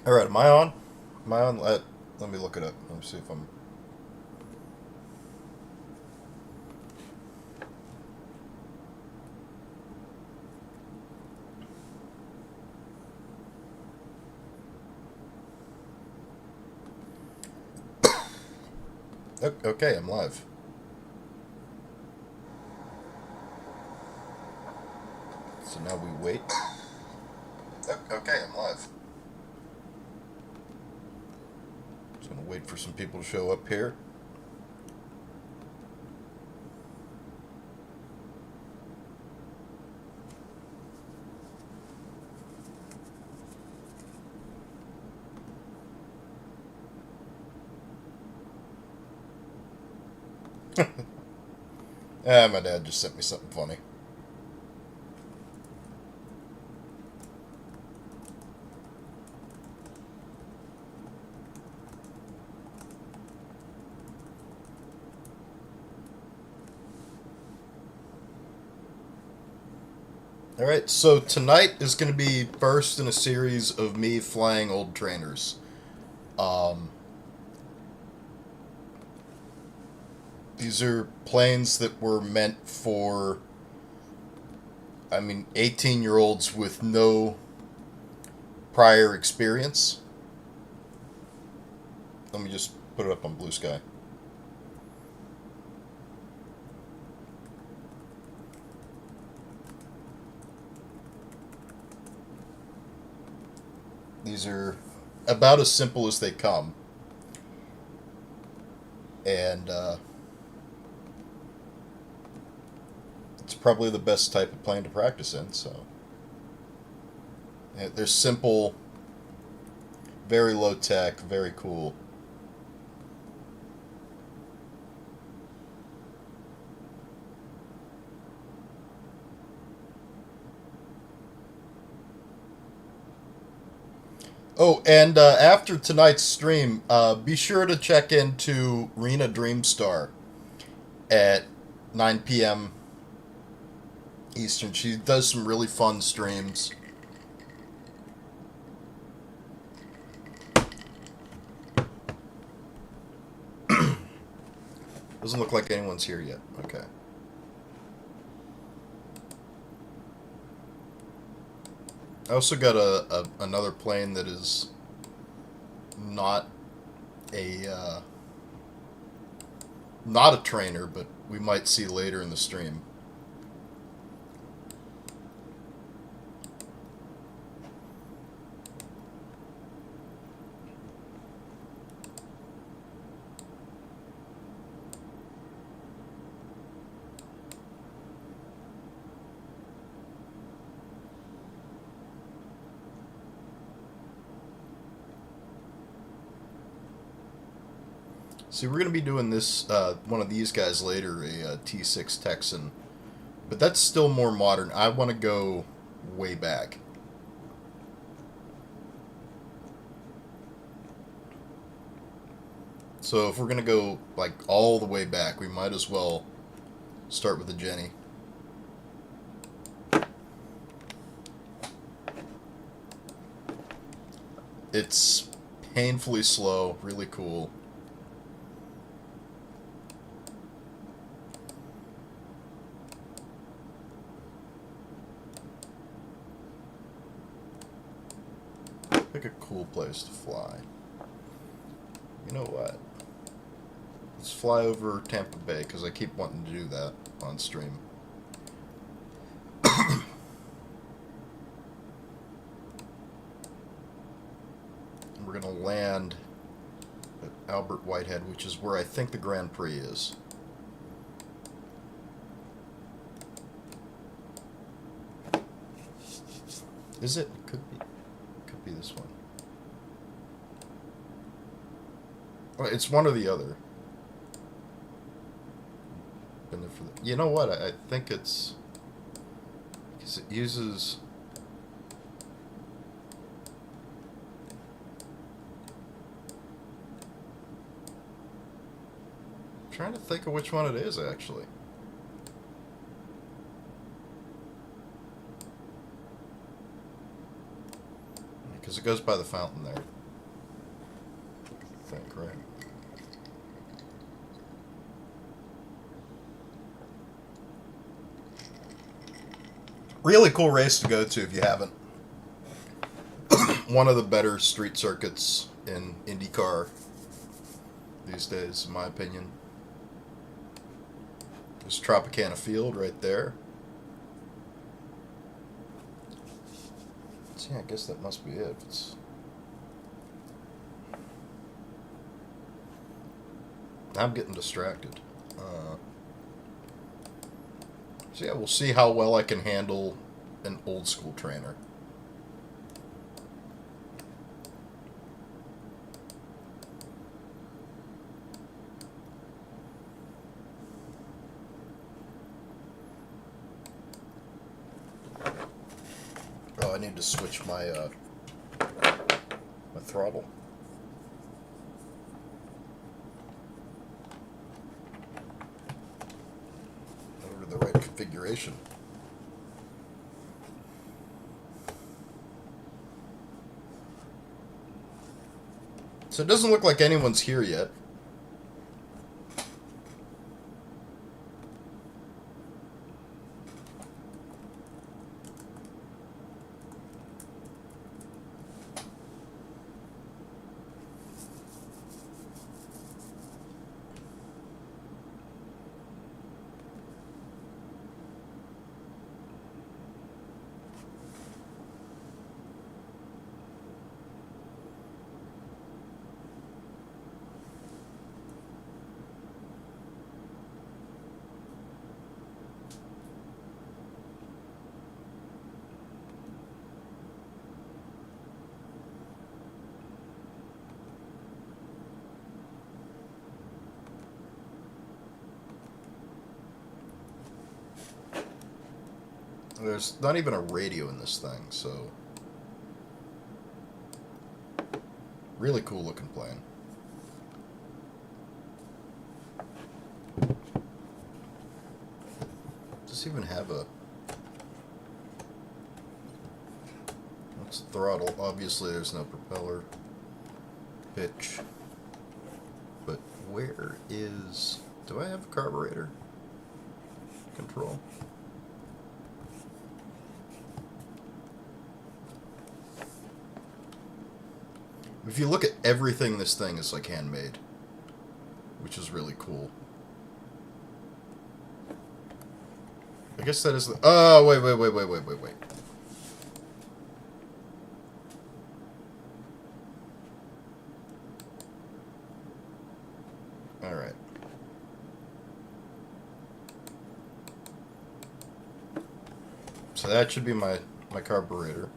All right, am I on? Am I on? Let me look it up. Let me see if I'm. Okay, I'm live. So now we wait. Okay, I'm live. Just gonna wait for some people to show up here. My dad just sent me something funny. All right, so tonight is going to be first in a series of me flying old trainers. Um, these are planes that were meant for, 18-year-olds with no prior experience. Let me just put it up on Blue Sky. These are about as simple as they come. And it's probably the best type of plane to practice in, so. They're simple, very low tech, very cool. Oh, and after tonight's stream, be sure to check into Rena Dreamstar at 9 p.m. Eastern. She does some really fun streams. Doesn't look like anyone's here yet. Okay. I also got another plane that is not a not a trainer, but we might see later in the stream. See, we're gonna be doing this one of these guys later, a T6 Texan, but that's still more modern. I want to go way back. So if we're gonna go like all the way back, we might as well start with the Jenny. It's painfully slow, really cool. Pick a cool place to fly. You know what? Let's fly over Tampa Bay because I keep wanting to do that on stream. We're gonna land at Albert Whitehead, which is where I think the Grand Prix is. Is it? Could be. Could be this one. Well, it's one or the other. Been there for the, you know what? I think it's because it uses. I'm trying to think of which one it is actually. Because it goes by the fountain there. think, right? Really cool race to go to if you haven't. One of the better street circuits in IndyCar these days, in my opinion. There's Tropicana Field right there. So yeah, I guess that must be it. I'm getting distracted. So yeah, we'll see how well I can handle an old school trainer. Oh, I need to switch my my throttle. Over to the right configuration. So it doesn't look like anyone's here yet. There's not even a radio in this thing, so really cool looking plane. Does this even have a... What's the throttle? Obviously there's no propeller. Pitch. But where is... Do I have a carburetor control? If you look at everything, this thing is like handmade, which is really cool. I guess that is the... Oh, wait. Alright. So that should be my carburetor.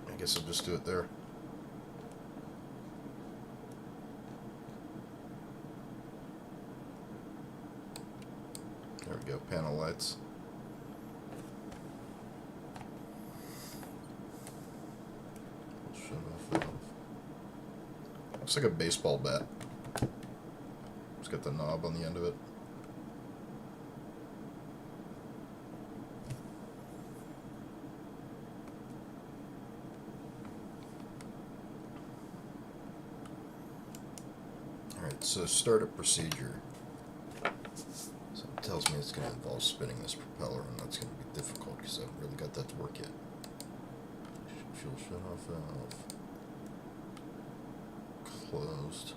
I guess I'll just do it there. There we go, panel lights. Shut off that off. Looks like a baseball bat. It's got the knob on the end of it. Alright, so startup procedure. So it tells me it's going to involve spinning this propeller, and that's going to be difficult because I haven't really got that to work yet. Fuel shut off valve. Closed.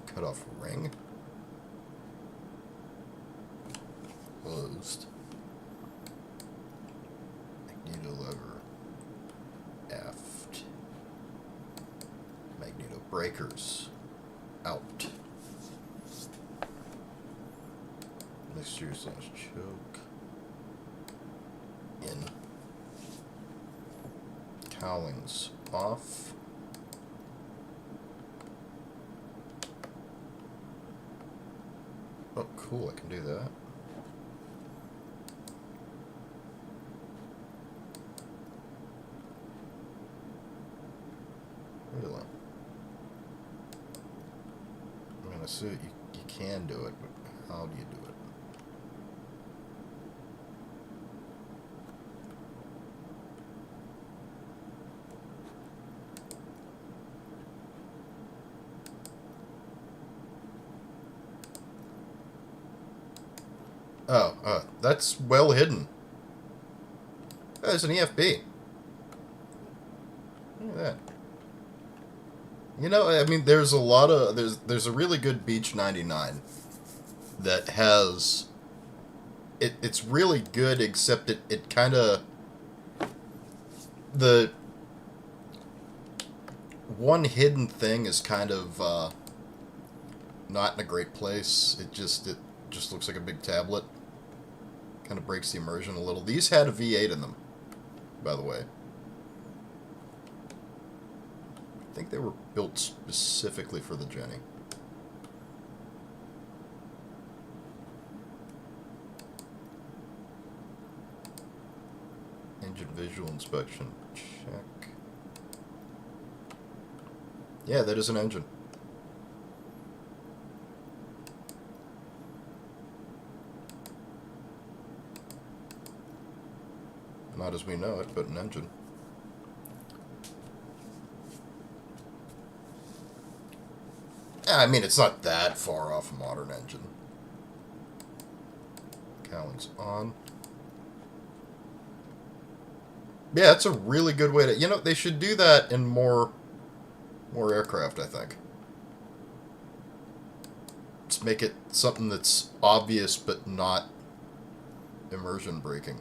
Cut off ring. Closed. Magneto lever. Aft. Magneto breakers. Out. Mixture / choke. In. Cowlings off. Oh, cool, I can do that. Really? I mean, I see you can do it, but how do you do it? Oh, that's well hidden. Oh, there's an EFB. Look at that. You know, I mean, there's a lot of there's a really good Beach 99 that has it's really good, except it kind of the one hidden thing is kind of not in a great place. It just looks like a big tablet. Kind of breaks the immersion a little. These had a V8 in them, by the way. I think they were built specifically for the Jenny. Engine visual inspection. Check. Yeah, that is an engine. Not as we know it, but an engine. I mean, it's not that far off a modern engine. Cowling's on. Yeah, it's a really good way to... You know, they should do that in more aircraft, I think. Just make it something that's obvious but not immersion breaking.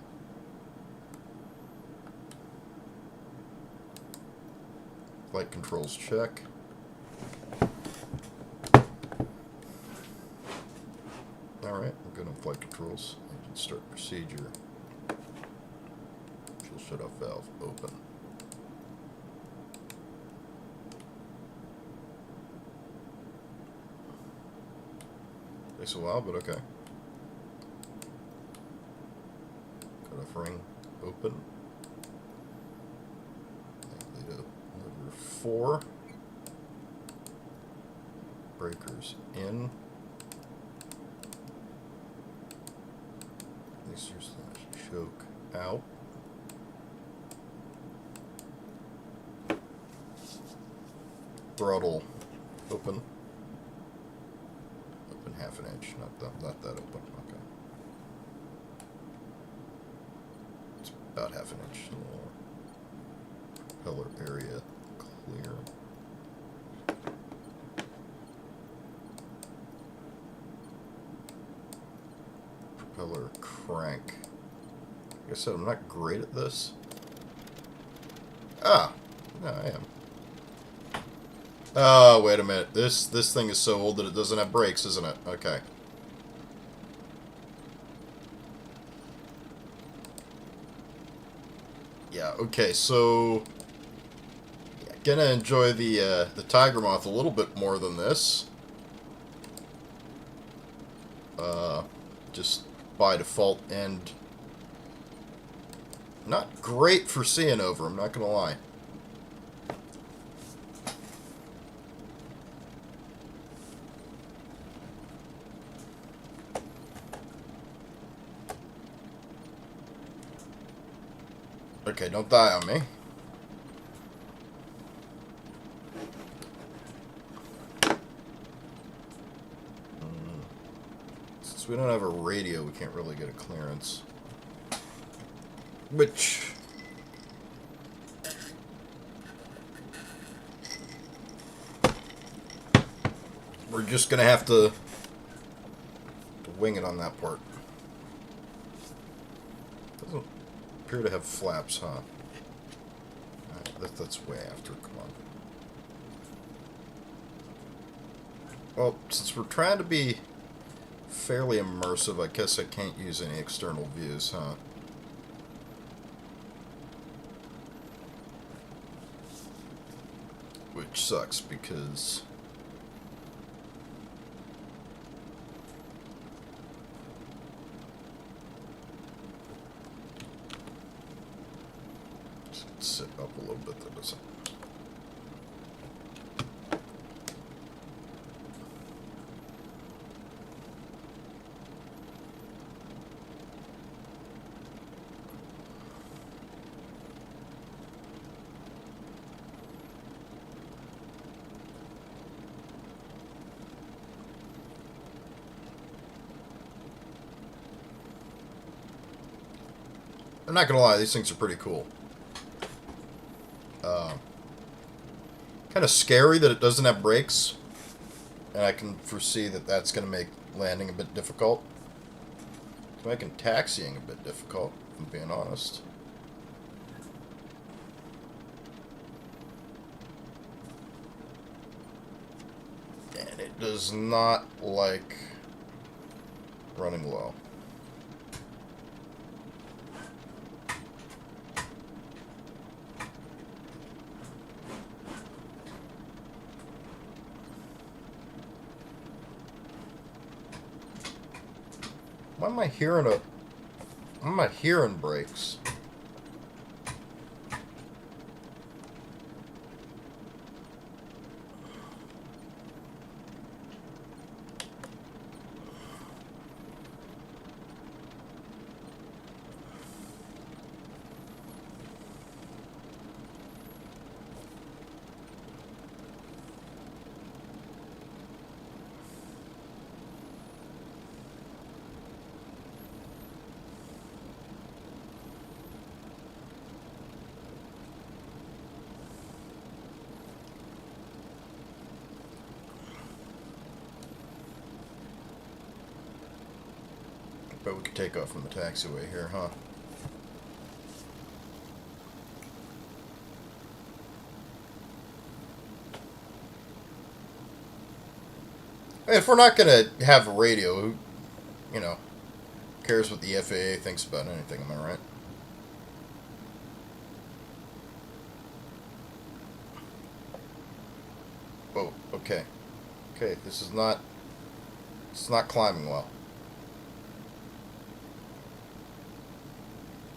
Flight controls check. Alright, we're good on flight controls. Engine start procedure. Fuel shut-off valve open. Takes a while, but okay. Cut-off ring open. Leader 4. Breakers in. Choke out. Throttle open. Open half an inch, not that open. Okay. It's about half an inch. Propeller area clear. Propeller crank. Like I said, I'm not great at this. Ah, no, I am. Oh, wait a minute. This thing is so old that it doesn't have brakes, isn't it? Okay. Yeah, okay, so... Yeah, gonna enjoy the Tiger Moth a little bit more than this. Just by default, and... Not great for seeing over, I'm not gonna lie. Okay, don't die on me. Since we don't have a radio, we can't really get a clearance. Which... we're just gonna have to wing it on that part. Doesn't appear to have flaps, huh? Alright, that's way after, come on. Well, since we're trying to be fairly immersive, I guess I can't use any external views, huh? Which sucks, because... sit up a little bit, that doesn't... I'm not gonna lie, these things are pretty cool. Kind of scary that it doesn't have brakes, and I can foresee that that's gonna make landing a bit difficult. It's making taxiing a bit difficult, if I'm being honest. And it does not like running low. Why am I hearing I'm not hearing brakes. But we could take off from the taxiway here, huh? If we're not gonna have a radio, who, you know, cares what the FAA thinks about anything, am I right? Oh, okay. Okay, this is not... It's not climbing well.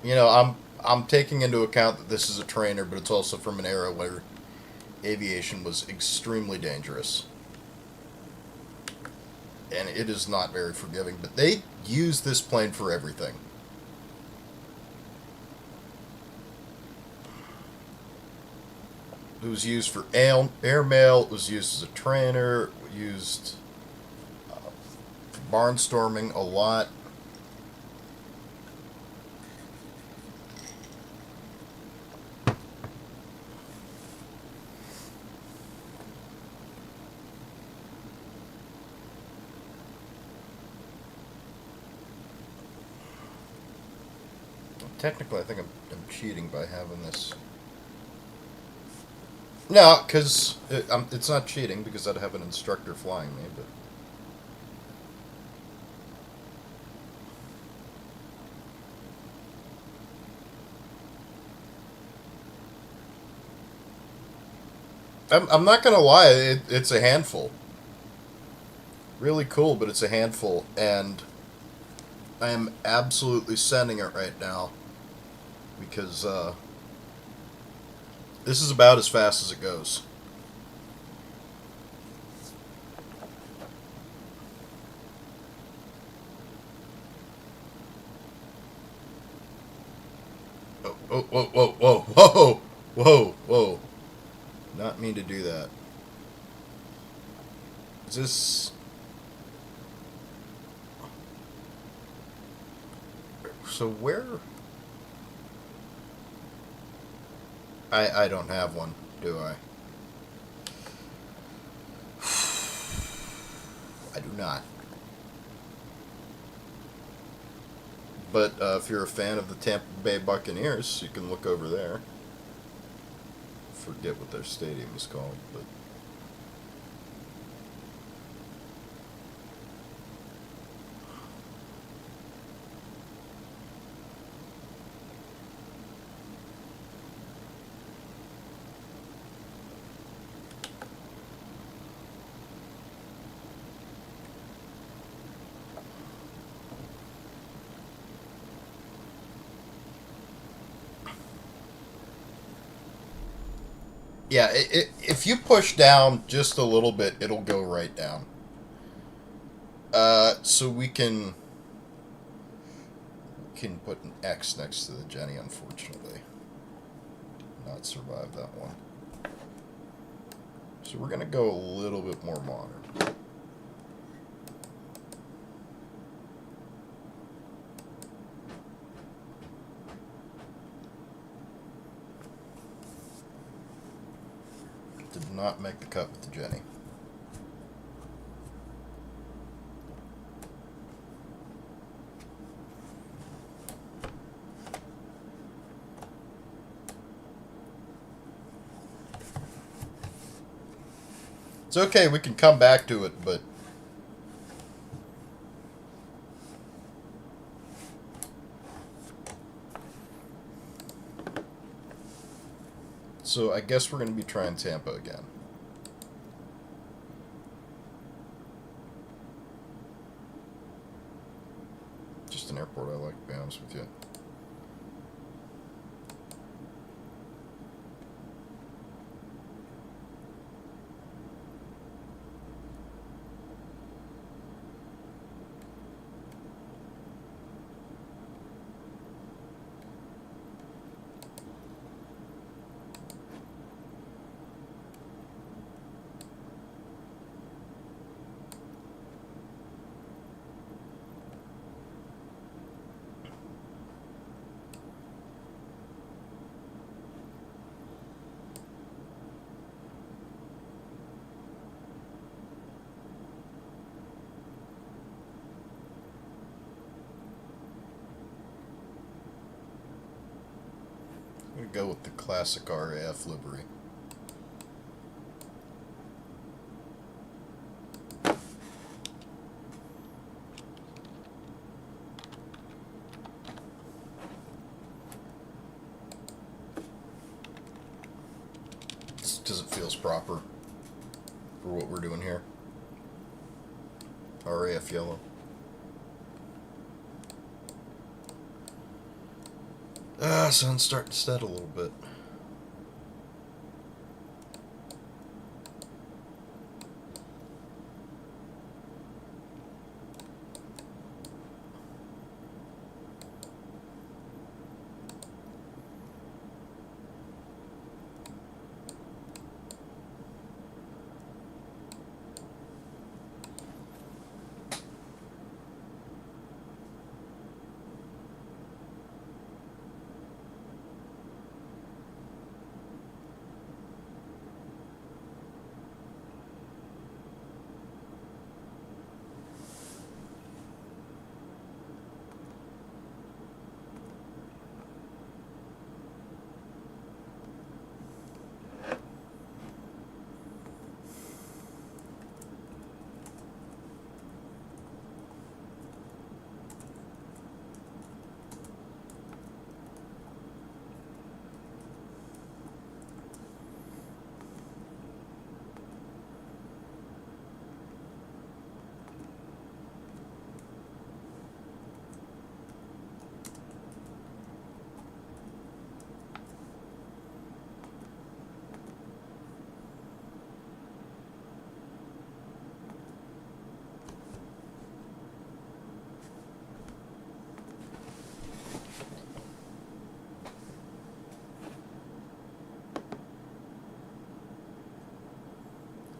You know, I'm taking into account that this is a trainer, but it's also from an era where aviation was extremely dangerous. And it is not very forgiving, but they use this plane for everything. It was used for airmail, it was used as a trainer, used for barnstorming a lot. Technically, I think I'm cheating by having this. No, because it's not cheating, because I'd have an instructor flying me, but... I'm not gonna lie, it's a handful. Really cool, but it's a handful, and I am absolutely sending it right now, because this is about as fast as it goes. Oh, whoa, whoa, whoa, whoa, whoa, whoa, whoa. Not mean to do that. Is this... So where... I don't have one, do I? I do not. But if you're a fan of the Tampa Bay Buccaneers, you can look over there. Forget what their stadium is called, but... Yeah, if you push down just a little bit, it'll go right down. So we can put an X next to the Jenny, unfortunately. Not survive that one. So we're going to go a little bit more modern. not make the cut with the Jenny. It's okay, we can come back to it, but... So I guess we're going to be trying Tampa again. Just an airport I like, to be honest with you. I'm going to go with the classic RAF livery. Just because it feels proper for what we're doing here. RAF yellow. Sun's starting to set a little bit.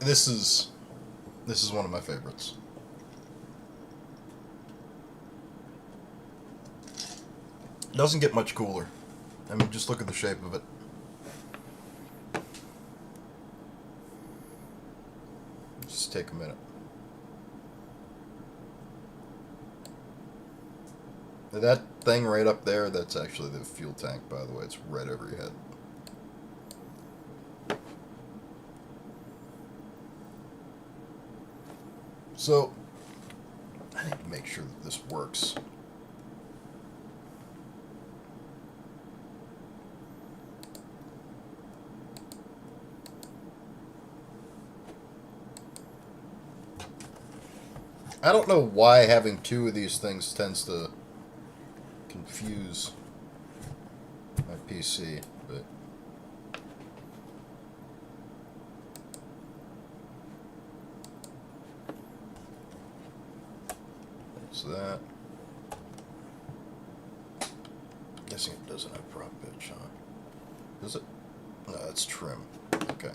This is one of my favorites. It doesn't get much cooler. I mean, just look at the shape of it. Just take a minute. That thing right up there, that's actually the fuel tank, by the way. It's right over your head. So, I need to make sure that this works. I don't know why having two of these things tends to confuse my PC, but... that. Guessing it doesn't have prop pitch on. Does it? No, that's trim. Okay.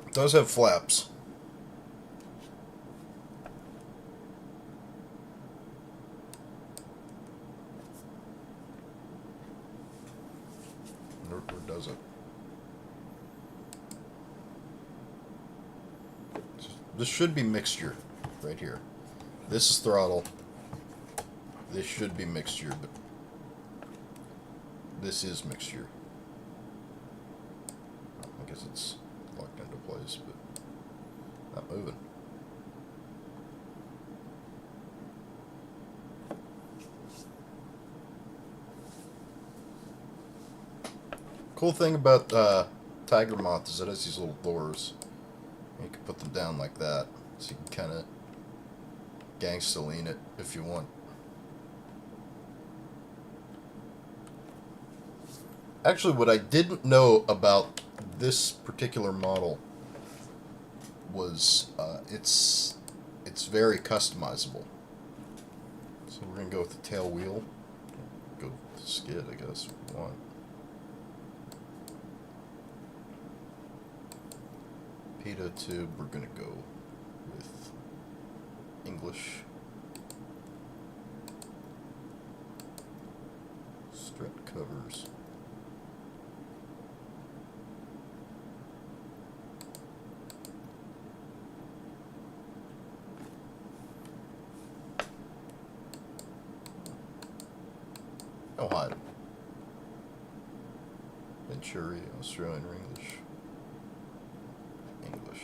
It does have flaps. Or does it? This should be mixture right here. This is throttle. This should be mixture, but this is mixture. I guess it's locked into place, but not moving. Cool thing about Tiger Moth is it has these little doors. You can put them down like that, so you can kind of gangsta lean it if you want. Actually, what I didn't know about this particular model was it's very customizable. So we're gonna go with the tail wheel. Go with the skid, I guess, if we want. Pitot tube, we're gonna go with English. Strut covers. Oh, hide. Venturi, Australian or English? English.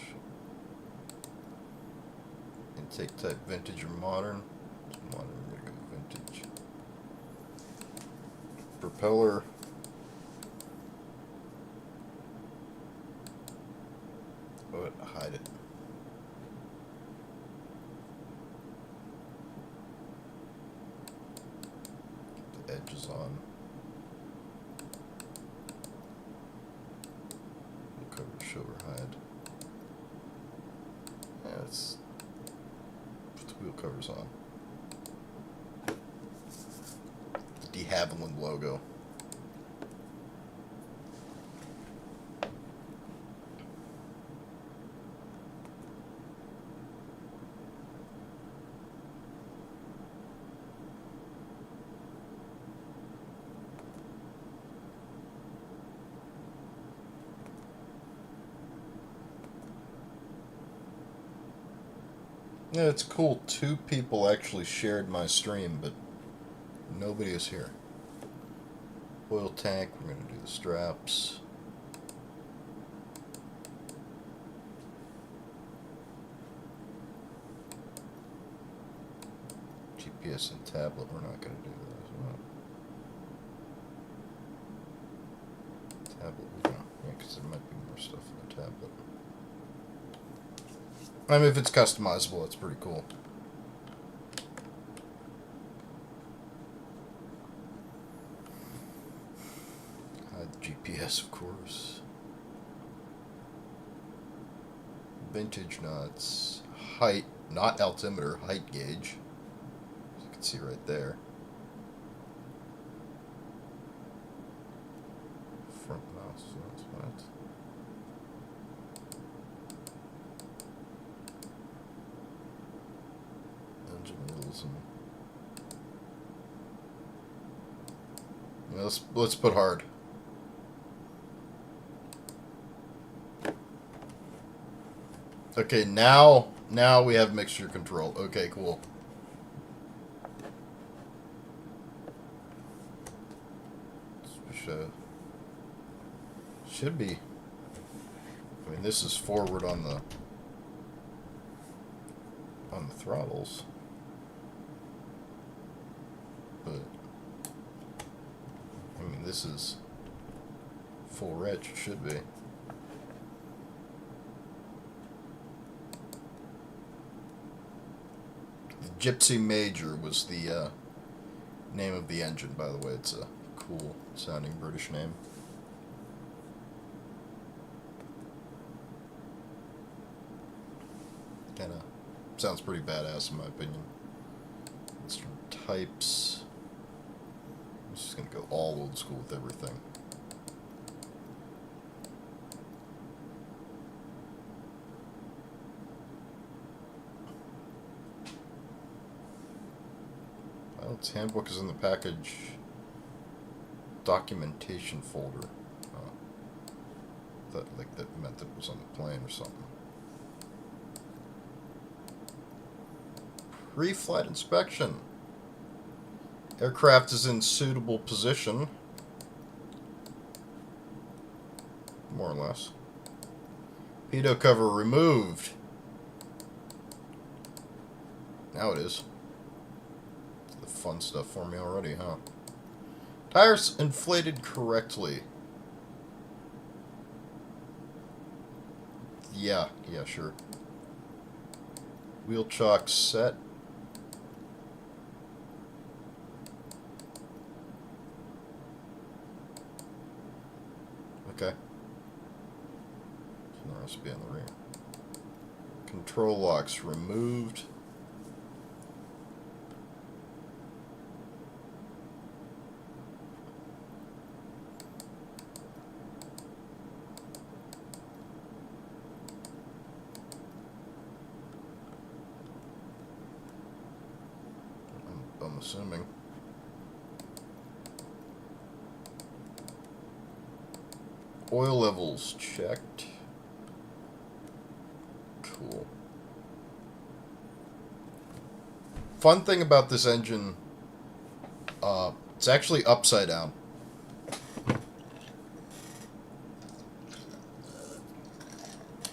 Intake type vintage or modern? Modern, we're gonna go vintage. Propeller. Oh, hide it. Get the edges on. We'll cover shoulder hide. Yeah, let's put the wheel covers on. The de Havilland logo. Yeah, it's cool. 2 people actually shared my stream, but nobody is here. Oil tank, we're going to do the straps. GPS and tablet, we're not going to do that as well. Tablet, we don't. Yeah, because there might be more stuff in the tablet. I mean, if it's customizable, it's pretty cool. GPS, of course. Vintage nuts. Height, not altimeter, height gauge. As you can see right there. Front mouse, that's what. Engine wheels and let's put hard. Okay, now we have mixture control. Okay, cool. Should be. I mean, this is forward on the throttles, but I mean, this is full rich. It should be. Gypsy Major was the name of the engine, by the way. It's a cool sounding British name. Kind of sounds pretty badass in my opinion. Instrument types. I'm just going to go all old school with everything. Pilot's handbook is in the package documentation folder. That meant that it was on the plane or something. Pre-flight inspection. Aircraft is in suitable position. More or less. Pitot cover removed. Now it is. The fun stuff for me already, huh? Tires inflated correctly. Yeah, sure. Wheel chock set. Okay. So now it must be on the rear. Control locks removed. I'm assuming. Oil levels checked. Cool. Fun thing about this engine, it's actually upside down.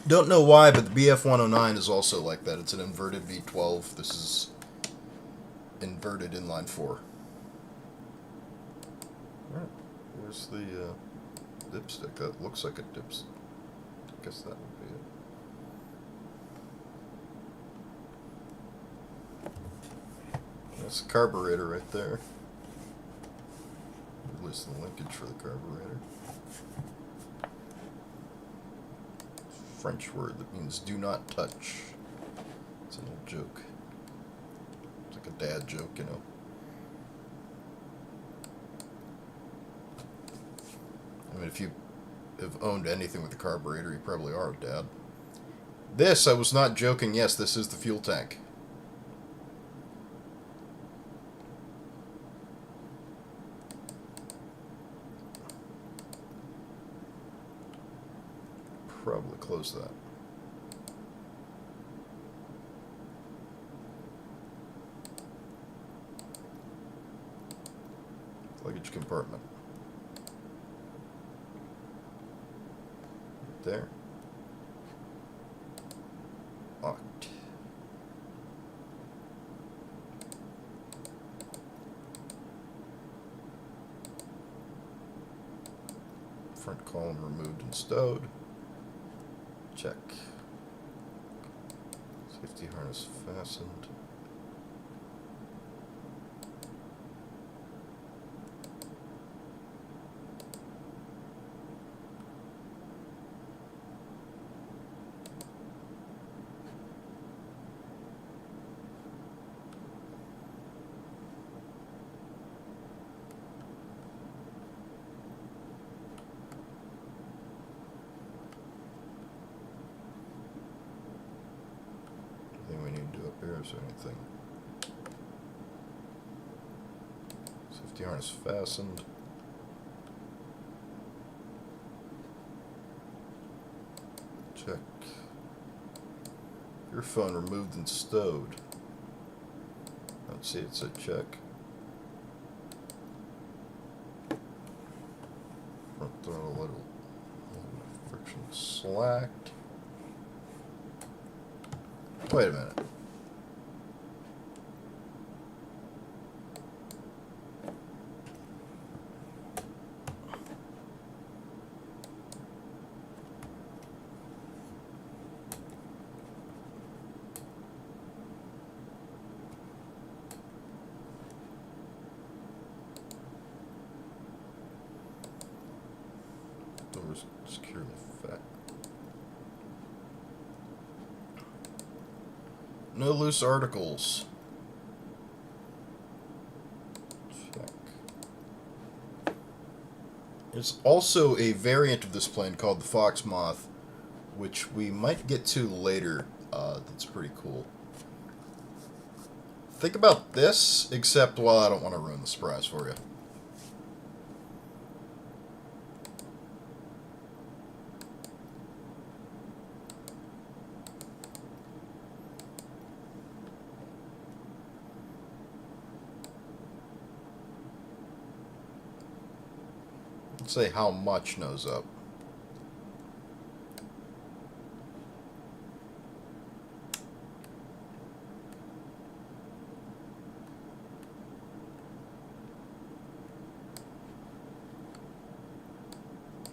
Don't know why, but the BF-109 is also like that. It's an inverted V12. This is inverted inline 4. Alright, where's the dipstick? That looks like a dipstick. I guess that would be it. That's the carburetor right there. At least the linkage for the carburetor. French word that means do not touch. It's an old joke. It's like a dad joke, you know. I mean, if you have owned anything with a carburetor, you probably are a dad. This, I was not joking, yes, this is the fuel tank. Probably close that. Luggage compartment. Right there. Locked. Front column removed and stowed. Check. Safety harness fastened. Is there anything? Safety harness fastened. Check. Earphone removed and stowed. Let's see, it said check. Front throttle little friction slacked. Wait a minute. Doors securely fat. No loose articles. Check. There's also a variant of this plane called the Fox Moth, which we might get to later. That's pretty cool. Think about this, except, well, I don't want to ruin the surprise for you. Let's say how much nose up.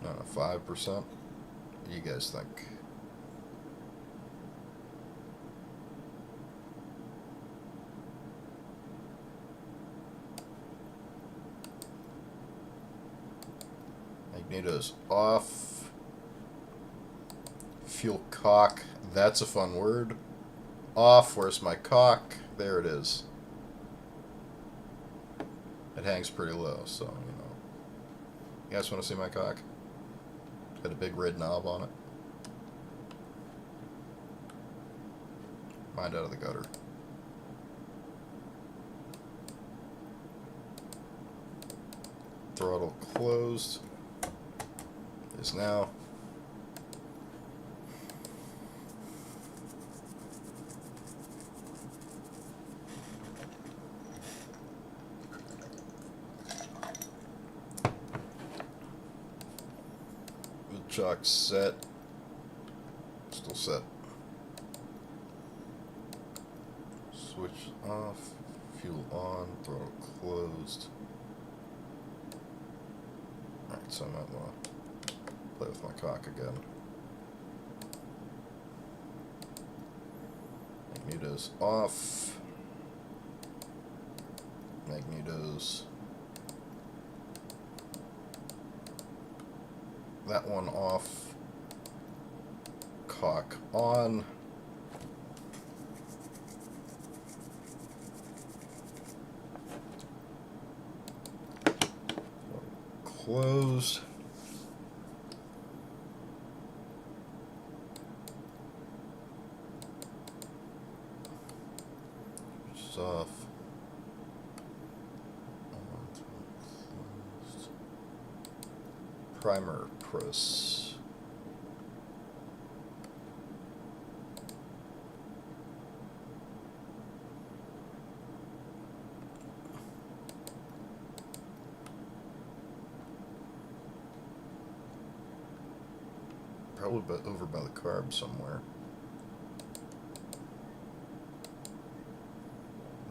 I don't know, 5%? What do you guys think? Magneto's off. Fuel cock. That's a fun word. Off. Where's my cock? There it is. It hangs pretty low, so, you know. You guys want to see my cock? It's got a big red knob on it. Mind out of the gutter. Throttle closed. Is now. Shock set. Still set. Switch off. Fuel on. Throttle closed. Alright, so I might want to play with my cock again. Magneto's off. Magneto's. That one off. Cock on. Closed. It's off. Primer press. Probably over by the carb somewhere.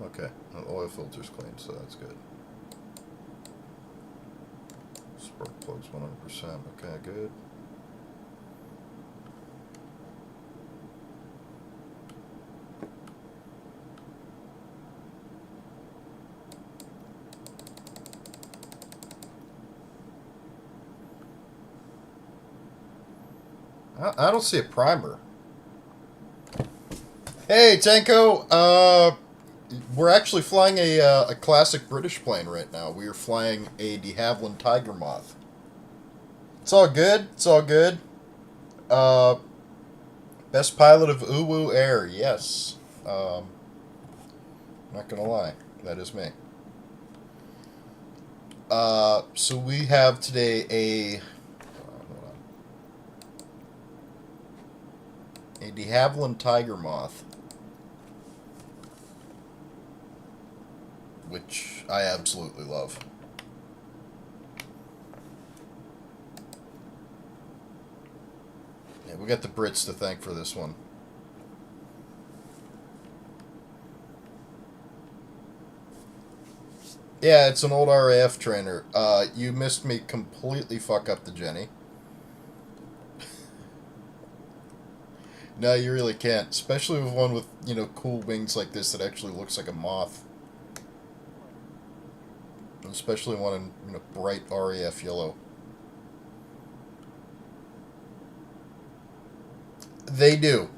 Okay, the oil filter's clean, so that's good. Spark plugs 100%. Okay, good. I don't see a primer. Hey, Tanko. We're actually flying a classic British plane right now. We are flying a de Havilland Tiger Moth. It's all good. It's all good. Best pilot of Uwu Air. Yes. Not gonna lie, that is me. So we have today a de Havilland Tiger Moth, which I absolutely love. Yeah, we got the Brits to thank for this one. Yeah, it's an old RAF trainer. You missed me completely fuck up the Jenny. No, you really can't. Especially with one with, you know, cool wings like this that actually looks like a moth. Especially one in, you know, bright RAF yellow. They do.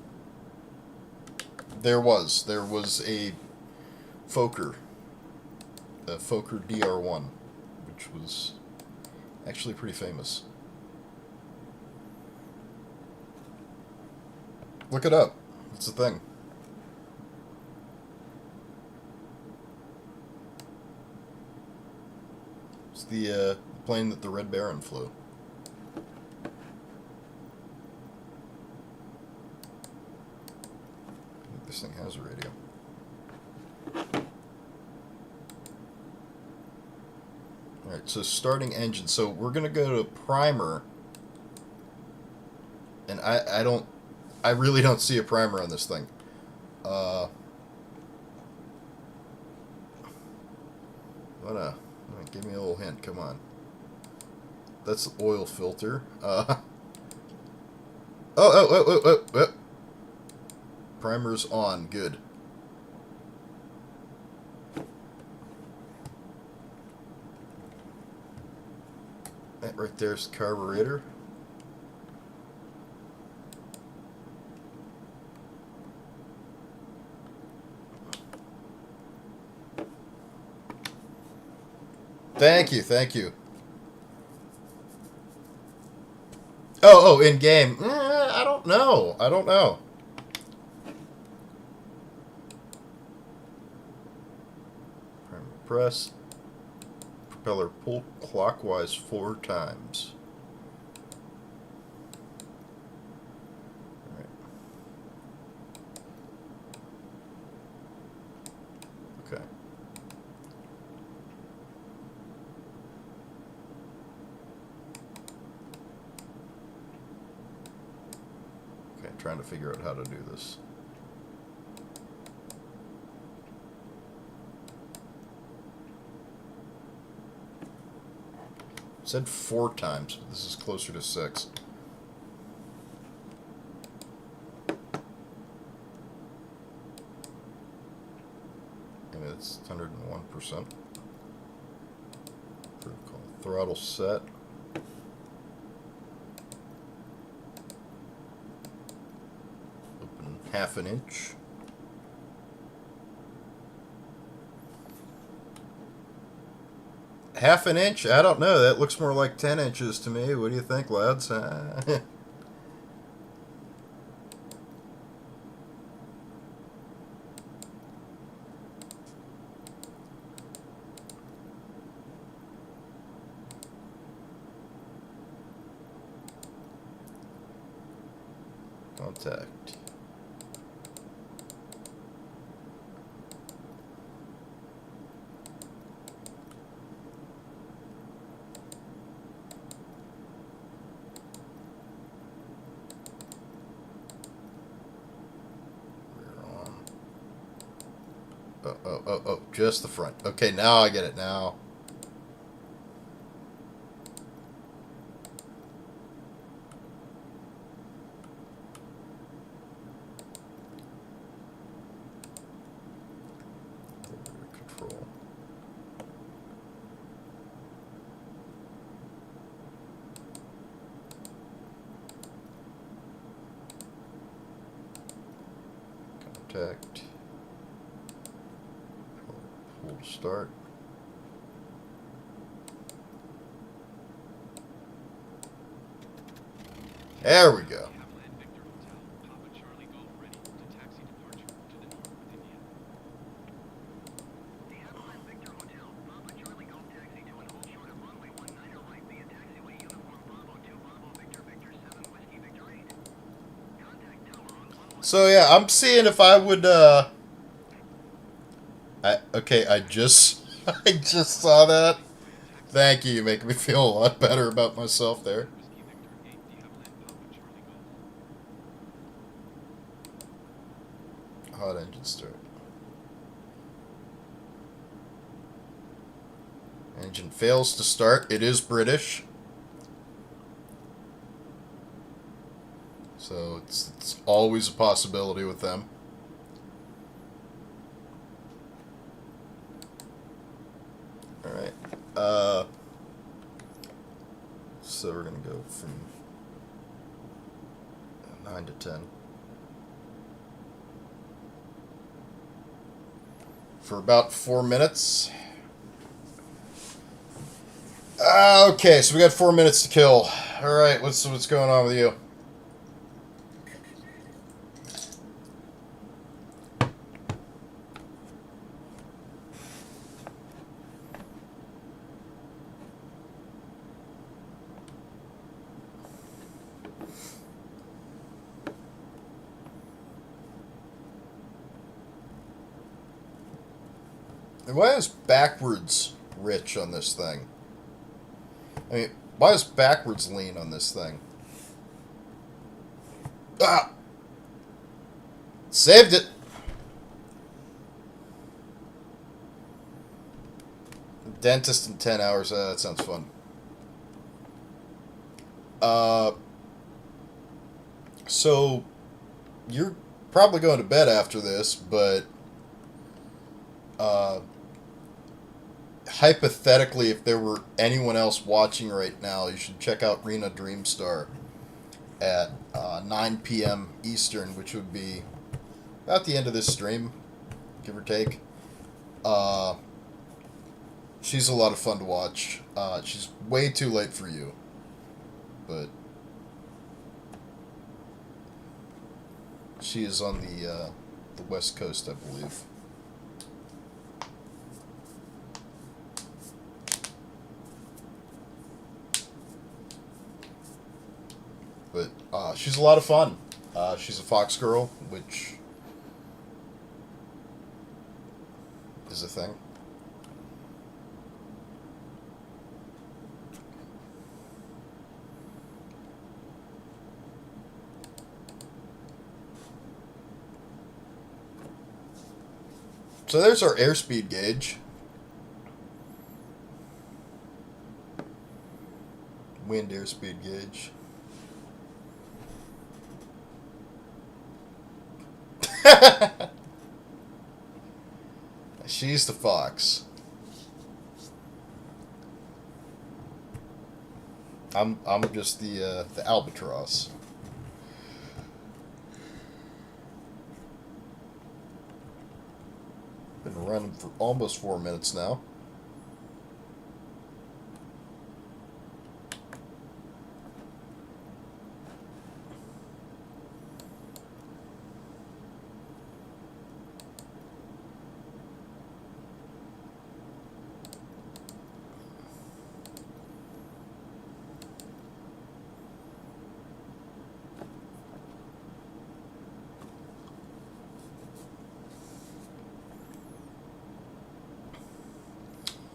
There was a Fokker. The Fokker DR1, which was actually pretty famous. Look it up. It's a thing. It's the plane that the Red Baron flew. I think this thing has a radio. Alright, so starting engine. So we're going to go to primer. And I really don't see a primer on this thing. Give me a little hint, come on. That's the oil filter. Oh. Primer's on, good. That right there's the carburetor. Thank you. Oh, in game. I don't know. Primer press. Propeller pull clockwise 4 times. All right. Okay. Okay, trying to figure out how to do this. It said 4 times, but this is closer to 6. And it's 101%. Throttle set. Open 1/2 inch. Half an inch? I don't know. That looks more like 10 inches to me. What do you think, lads? Contact. Oh, just the front. Okay, now I get it now. Control. Contact. Pull to start. There we go. So yeah, I'm seeing if I would I just I just saw that. Thank you. You make me feel a lot better about myself there. Hot engine start. Engine fails to start. It is British. So it's always a possibility with them. Alright. So we're going to go from 9 to 10. For about 4 minutes. Okay, so we got 4 minutes to kill. Alright, what's going on with you? And why is backwards rich on this thing? I mean, why is backwards lean on this thing? Ah! Saved it! Dentist in 10 hours. That sounds fun. So, you're probably going to bed after this, but uh, hypothetically, if there were anyone else watching right now, you should check out Rena Dreamstar at 9 p.m. Eastern, which would be about the end of this stream, give or take. She's a lot of fun to watch. She's way too late for you, but she is on the West Coast, I believe. But she's a lot of fun. She's a Fox girl, which is a thing. So there's our airspeed gauge. Wind airspeed gauge. She's the fox. I'm just the albatross. Been running for almost 4 minutes now.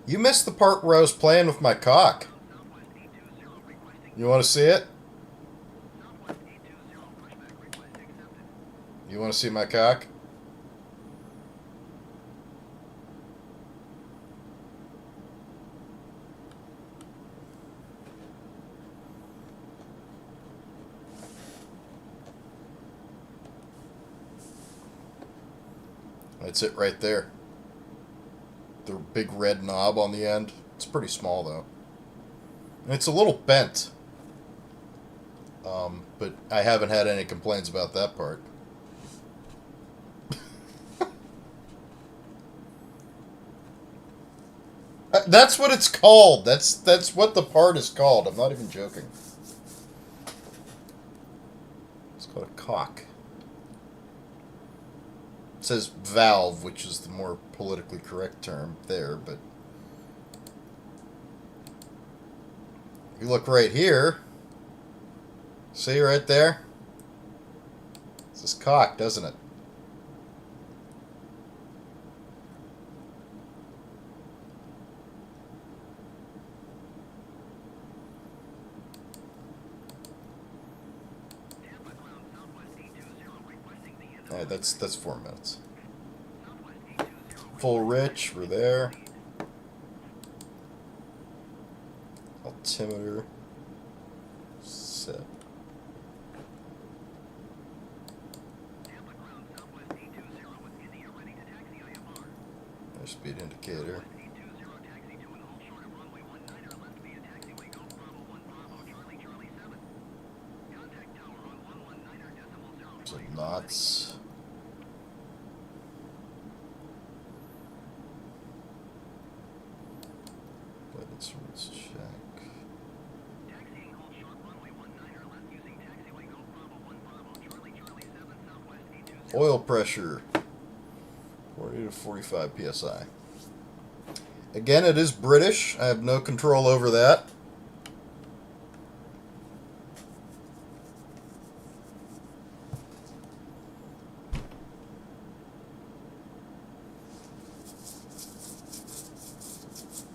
You missed the part where I was playing with my cock. You want to see it? You want to see my cock? That's it right there. The big red knob on the end. It's pretty small though. And it's a little bent. But I haven't had any complaints about that part. That's what it's called. That's what the part is called. I'm not even joking. It's called a cock. It says valve, which is the more politically correct term there, but if you look right here, see right there? It says cock, doesn't it? Alright, that's 4 minutes. Full rich, we're there. Altimeter set. Speed indicator. So knots. Let's check. Oil pressure 40 to 45 psi. Again, it is British. I have no control over that.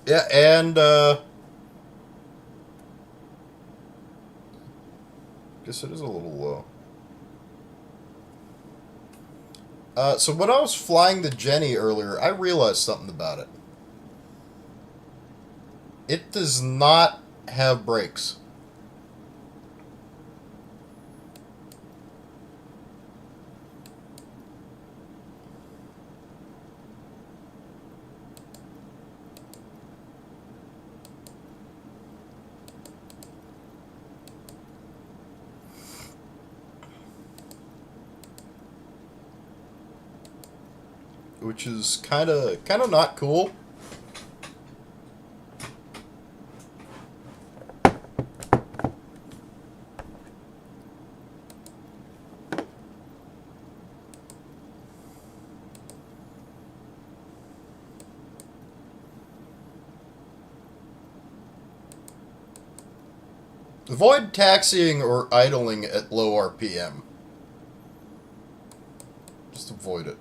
Yeah, and Guess it is a little low. So when I was flying the Jenny earlier, I realized something about it. It does not have brakes. Which is kind of not cool. Avoid taxiing or idling at low RPM. Just avoid it.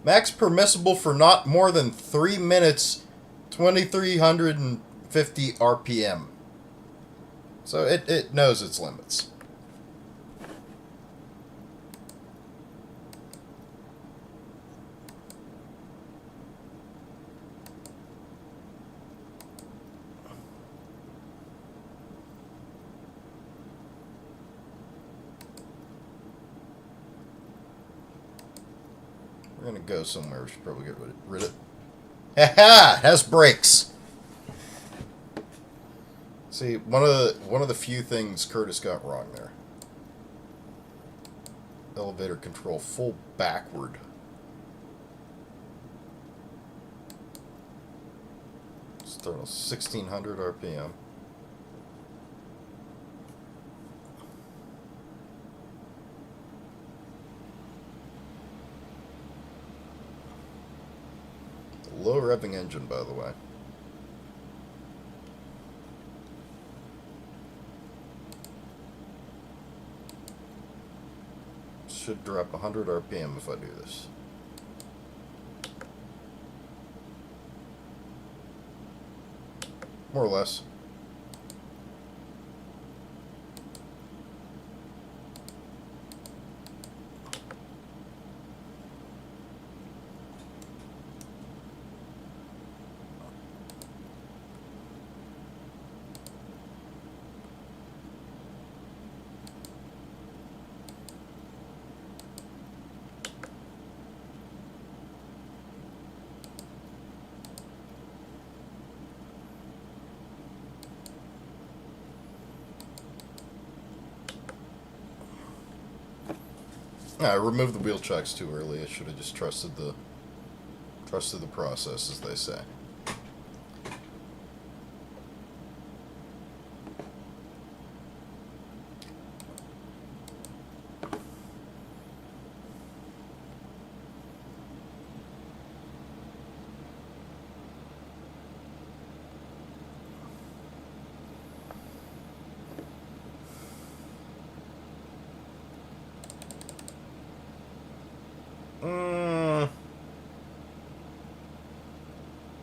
Max permissible for not more than 3 minutes, 2,350 RPM. So it knows its limits. We're gonna go somewhere. We should probably get rid of it. Ha! It has brakes. See, one of the few things Curtis got wrong there. Elevator control full backward. Start on 1,600 RPM. Low revving engine, by the way. Should drop 100 RPM if I do this. More or less. I removed the wheel chocks too early. I should have just trusted the process, as they say.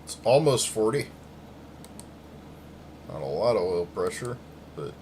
It's almost 40. Not a lot of oil pressure, but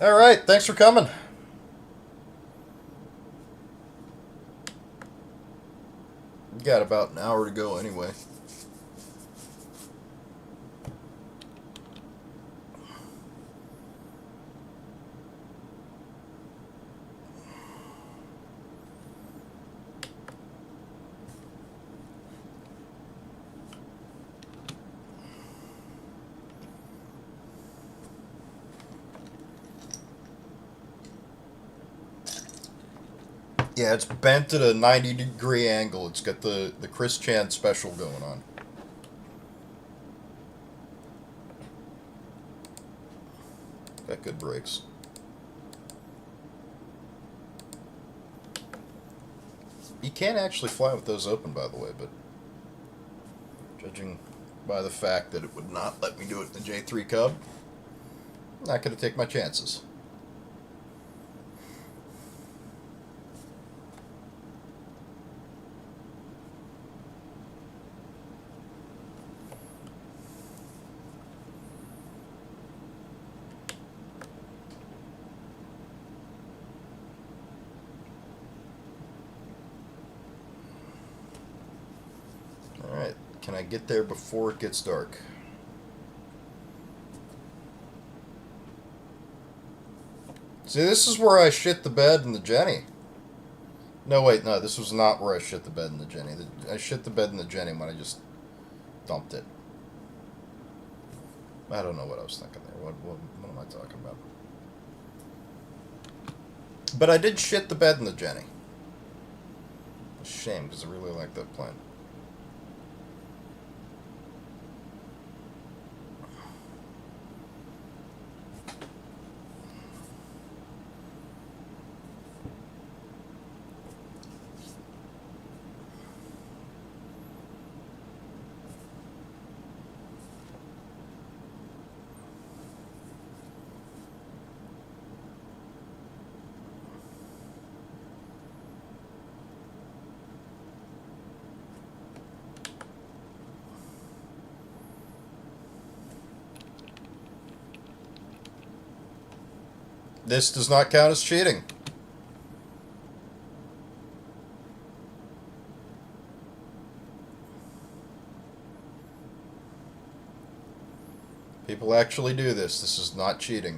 All right, thanks for coming. Got about an hour to go anyway. Yeah, it's bent at a 90-degree angle. It's got the Chris Chan special going on. Got good brakes. You can't actually fly with those open, by the way, but judging by the fact that it would not let me do it in the J3 Cub, I'm not going to take my chances. Alright, can I get there before it gets dark? See, this is where I shit the bed in the Jenny. No, wait, no, this was not where I shit the bed in the Jenny. I shit the bed in the Jenny when I just dumped it. I don't know what I was thinking there. What am I talking about? But I did shit the bed in the Jenny. It's a shame, because I really like that plane. This does not count as cheating. People actually do this. This is not cheating.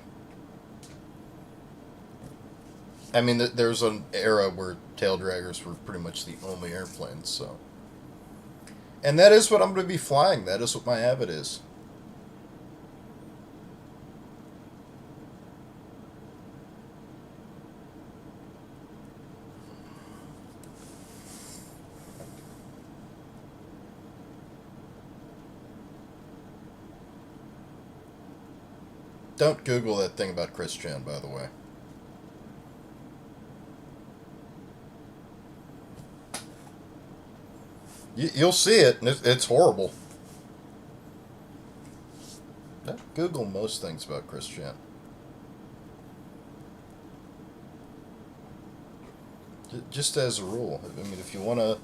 I mean, there's an era where tail draggers were pretty much the only airplanes, so. And that is what I'm going to be flying. That is what my Avid is. Don't Google that thing about Chris Chan, by the way. You'll see it, and it's horrible. Don't Google most things about Chris Chan. Just as a rule. I mean, if you want to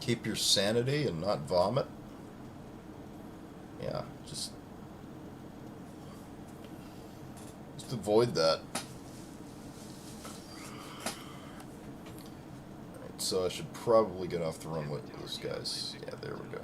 keep your sanity and not vomit, yeah, just avoid that. Alright, so I should probably get off the runway with those guys. Yeah, there we go.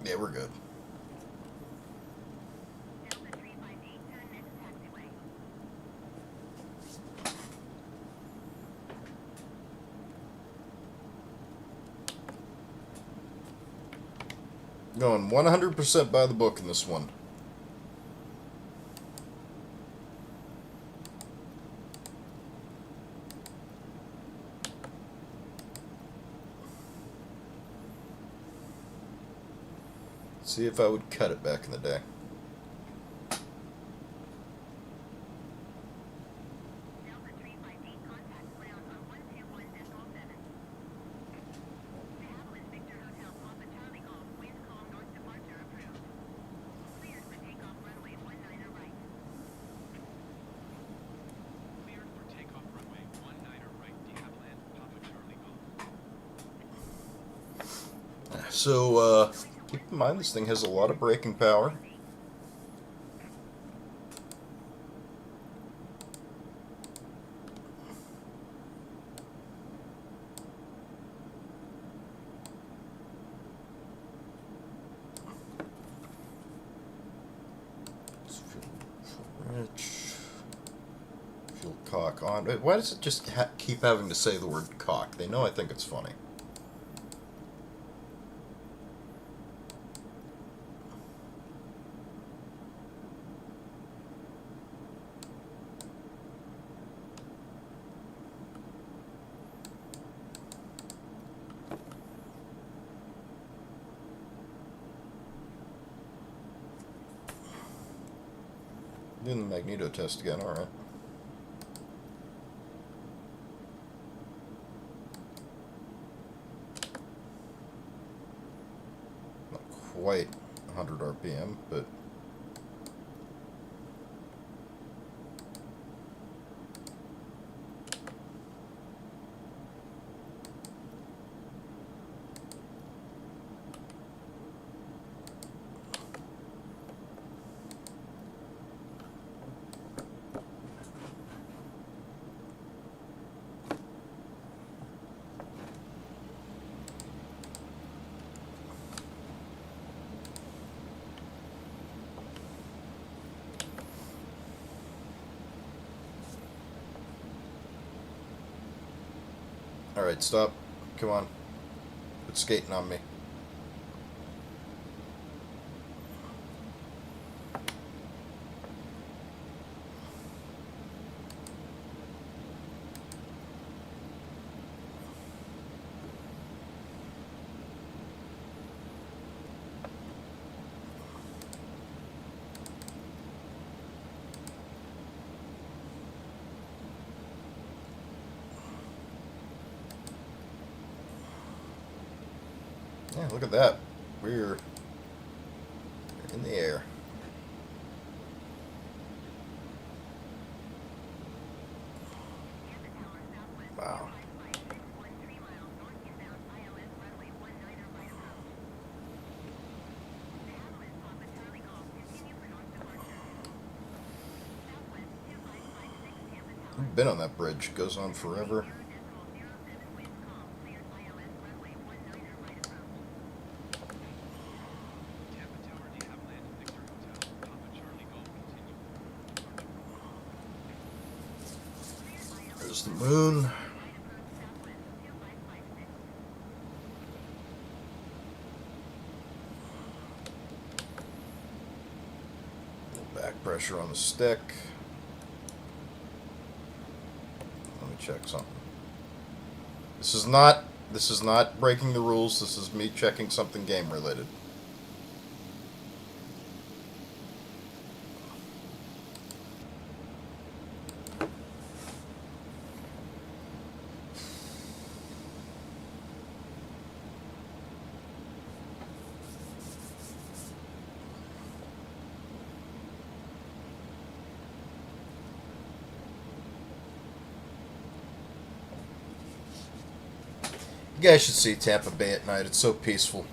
Yeah, we're good. Going 100% by the book in this one. See if I would cut it back in the day. So keep in mind this thing has a lot of braking power. Fuel cock on. Why does it just keep having to say the word cock? They know I think it's funny. Doing the magneto test again, alright. Not quite 100 RPM, but... Alright, stop. Come on. Quit skating on me. Yeah, look at that. We're in the air. Wow. I've been on that bridge. It goes on forever. There's the moon. Back pressure on the stick. Let me check something. This is not breaking the rules. This is me checking something game related. You guys should see Tampa Bay at night. It's so peaceful.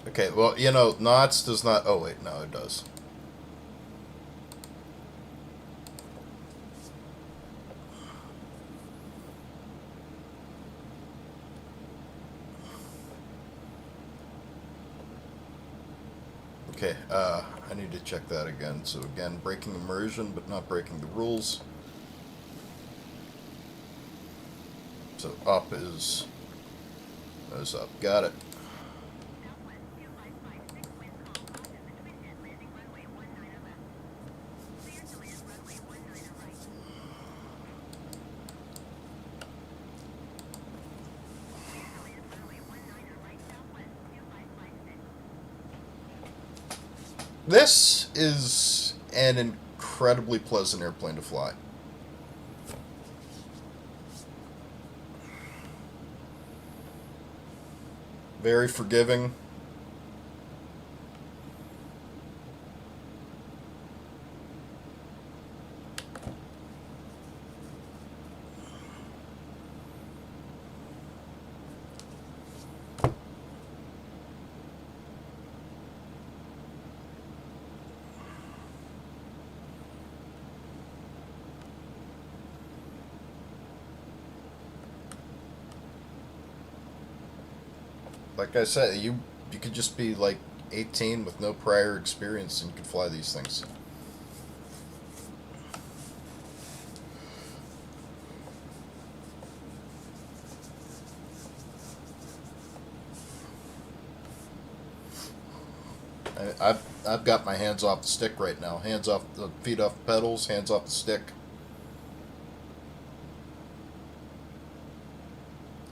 Okay, well, you know, knots does not... Oh, wait, no, it does. Okay, I need to check that again. So again, breaking immersion, but not breaking the rules. So up is up. Got it. This is an incredibly pleasant airplane to fly. Very forgiving. Like I said, you could just be like 18 with no prior experience and you could fly these things. I've got my hands off the stick right now. Hands off the feet off the pedals, hands off the stick.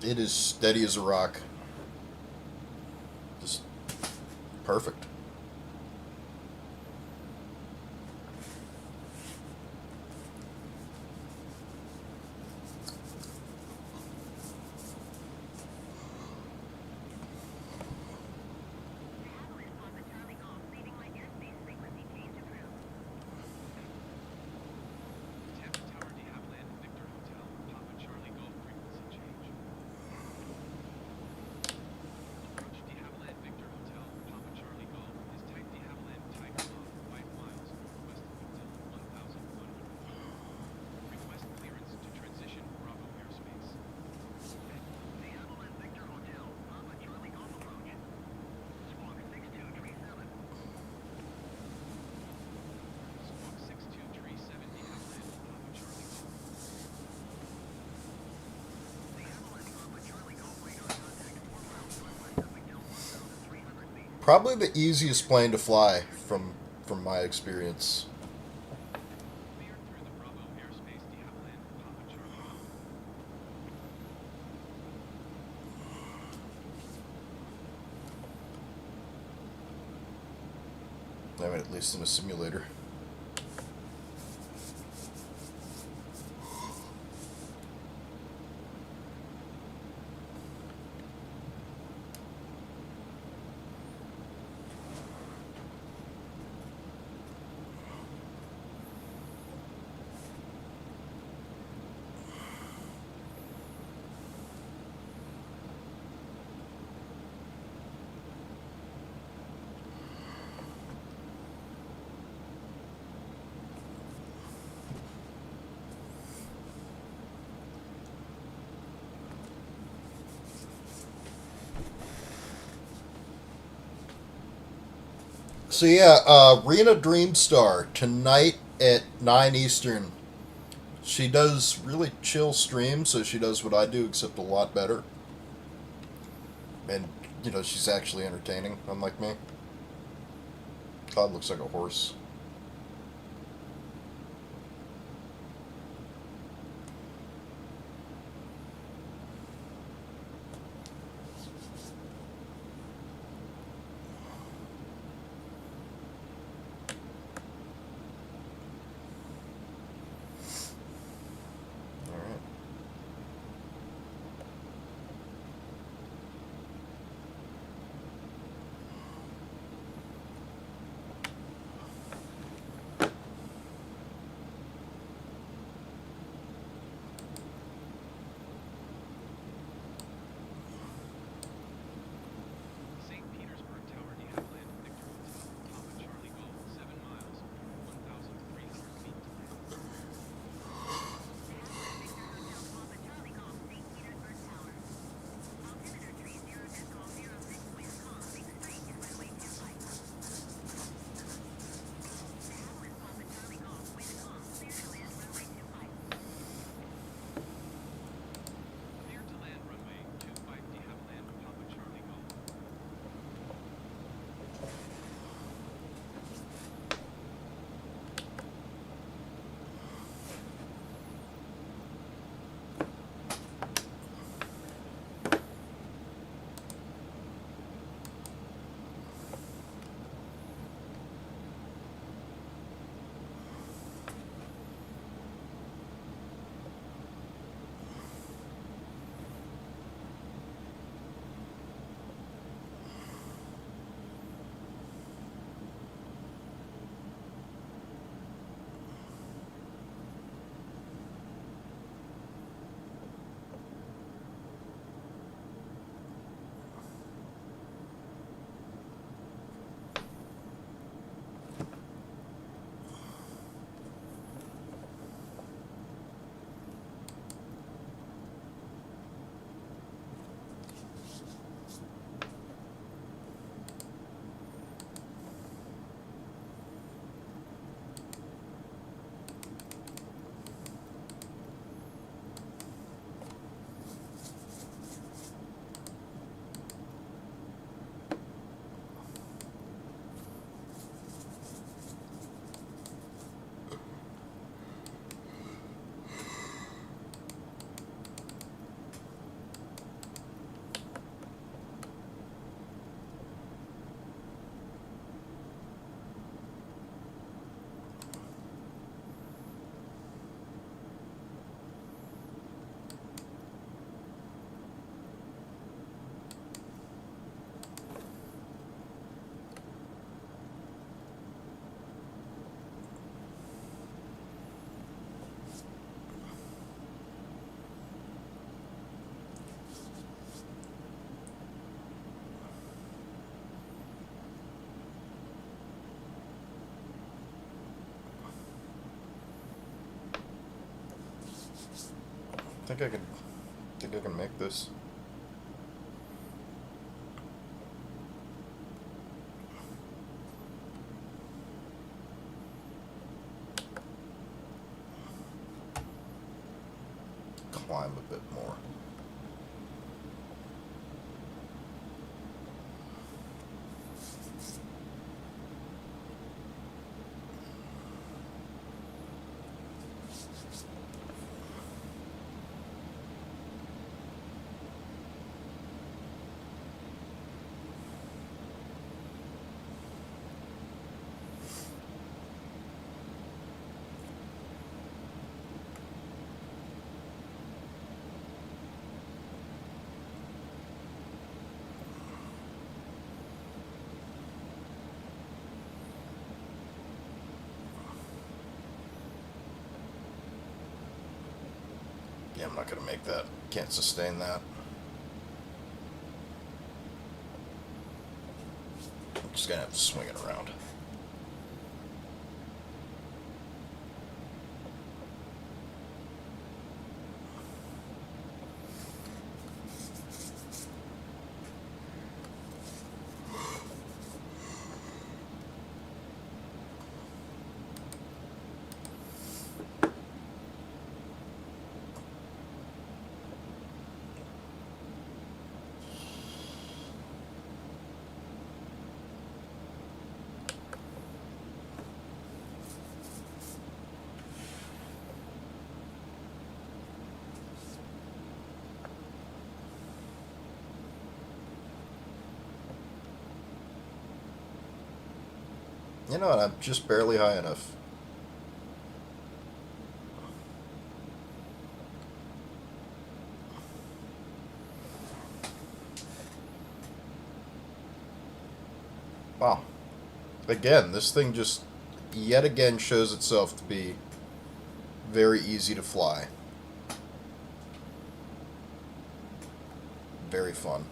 It is steady as a rock. Just perfect. Probably the easiest plane to fly from my experience. I mean, at least in a simulator. So yeah, Rena Dreamstar tonight at 9 Eastern. She does really chill streams, so she does what I do, except a lot better. And she's actually entertaining, unlike me. Todd looks like a horse. All right. think I can make this. Climb a bit more. Yeah, I'm not gonna make that. Can't sustain that. I'm just gonna have to swing it around. You know what? I'm just barely high enough. Wow. Again, this thing just yet again shows itself to be very easy to fly. Very fun.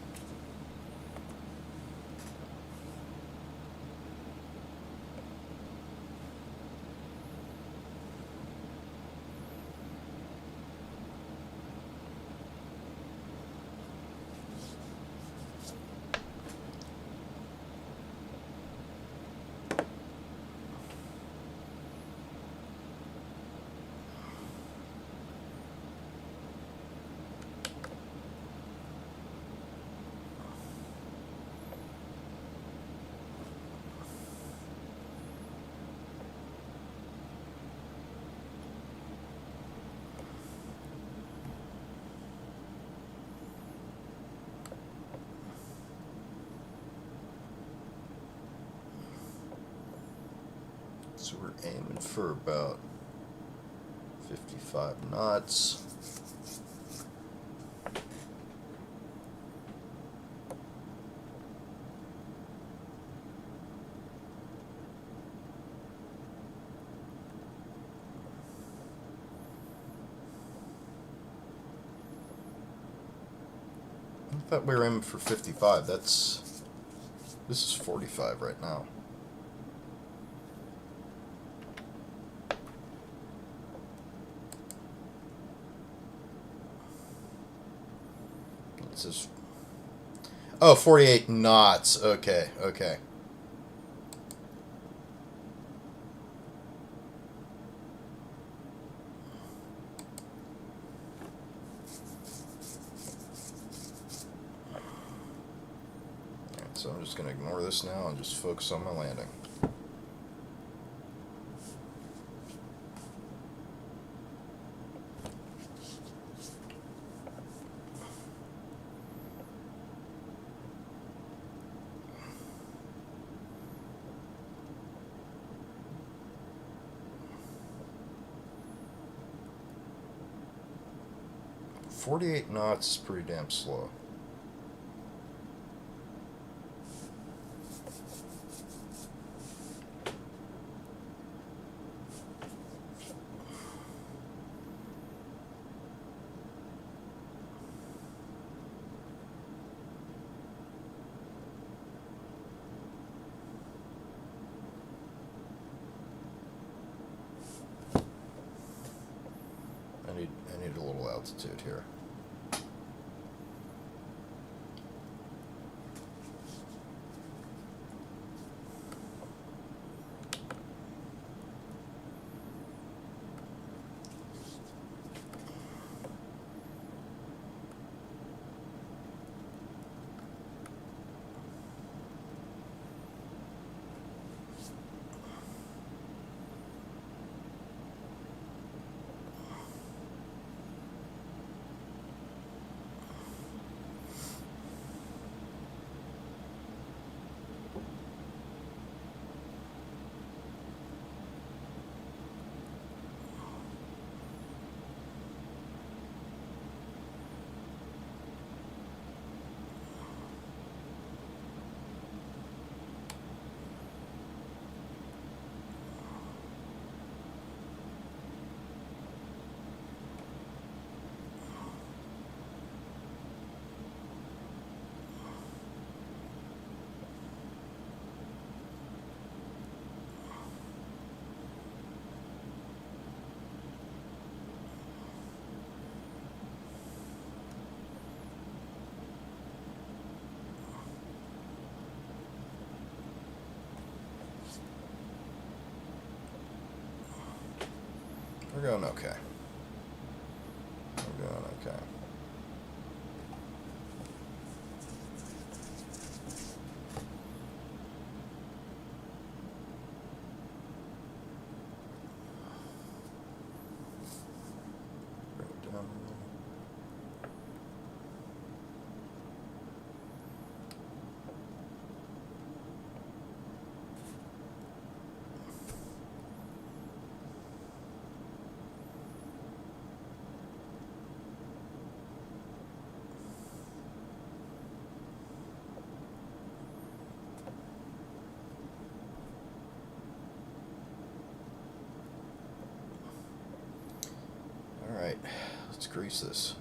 So we're aiming for about 55 knots. I thought we were aiming for 55. This is 45 right now. It says, oh, 48 knots. Okay, okay. Alright, so I'm just going to ignore this now and just focus on my landing. .48 knots is pretty damn slow. I need a little altitude here. We're going okay. We're going okay. Bring it down a little. Alright, let's grease this.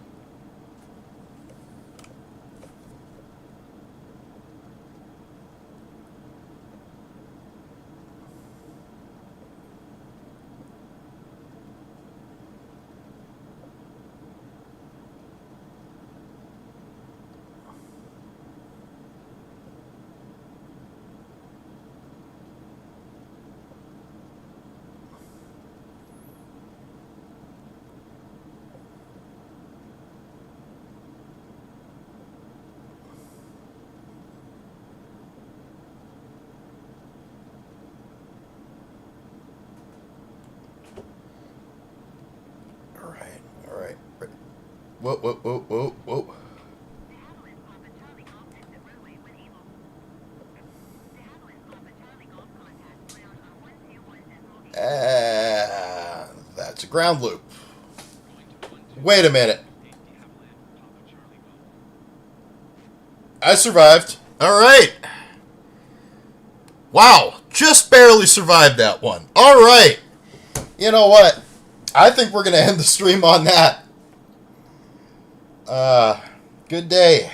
Alright. Whoa, whoa, whoa, whoa, whoa. That's a ground loop. Wait a minute. I survived. Alright. Wow. Just barely survived that one. Alright. You know what? I think we're going to end the stream on that. Good day.